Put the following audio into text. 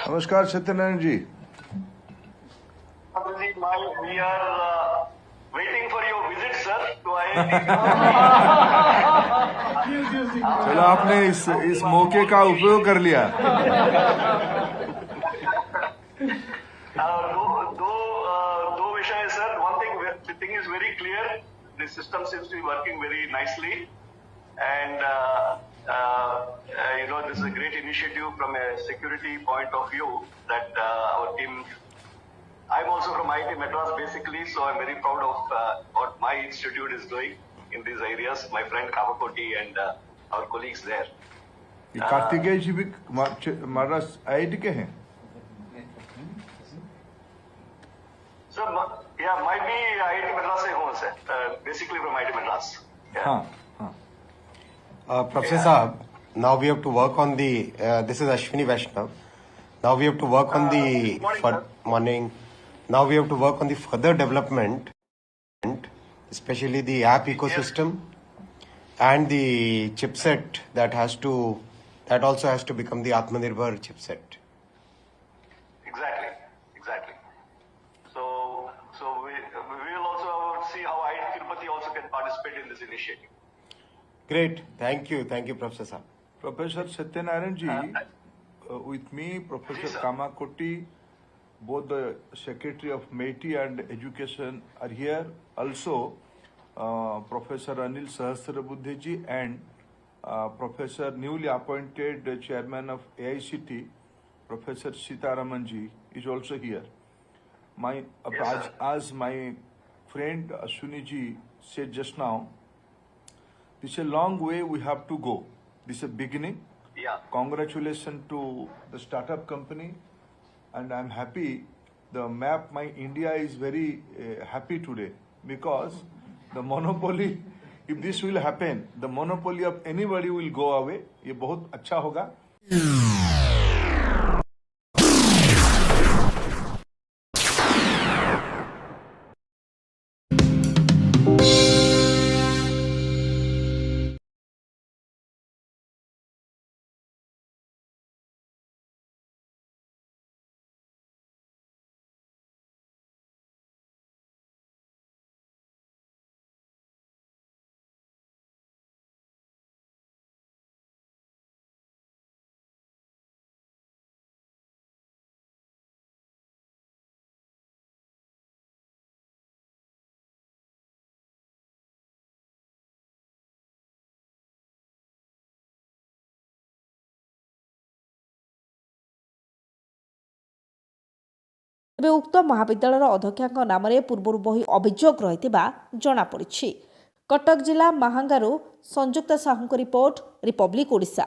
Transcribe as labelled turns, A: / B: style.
A: नमस्कार सत्यनारायण जी।
B: We are waiting for your visit, sir, to IIT.
A: चलो आपने इस मौके का उपयोग कर लिया।
B: दो विषय है sir. One thing, the thing is very clear. The system seems to be working very nicely, and this is a great initiative from a security point of view that our team. I'm also from IIT Madras basically, so I'm very proud of what my institute is doing in these areas. My friend Kavakoti and our colleagues there.
A: Kartikeya ji भी Madras IIT के हैं।
B: So yeah, might be IIT Madras से हूँ sir. Basically from IIT Madras. Yeah.
A: हाँ।
C: Professor Saab, now we have to work on the. This is Ashwini Vaishnav. Now we have to work on the morning. Now we have to work on the further development, especially the app ecosystem and the chipset that also has to become the Atmanirbhar chipset.
B: Exactly. So we will also see how IIT Tirupati also can participate in this initiative.
C: Great. Thank you, Professor Saab.
A: Professor Satyanarayan ji, with me, Professor Kamakoti, both the Secretary of MeitY and Education are here. Also, Professor Anil Sahasrabuddhe ji and Professor newly appointed Chairman of AICT, Professor Sitaraman ji is also here. As my friend Ashwini ji said just now, this is a long way we have to go. This is a beginning.
B: Yeah.
A: Congratulations to the startup company, and I'm happy. The map, my India is very happy today because the monopoly, if this will happen, the monopoly of anybody will go away. ये बहुत अच्छा होगा.
D: ତେବେ ଉକ୍ତ ମହାବିଦ୍ୟାଳୟର ଅଧ୍ୟକ୍ଷଙ୍କ ନାମରେ ପୂର୍ବରୁ ବହୁ ଅଭିଯୋଗ ରହିଥିବା ଜଣାପଡ଼ିଛି। କଟକ ଜିଲ୍ଲା ମାହାଙ୍ଗାରୁ ସଂଯୁକ୍ତା ସାହୁଙ୍କ ରିପୋର୍ଟ, ରିପବ୍ଲିକ୍ ଓଡ଼ିଶା।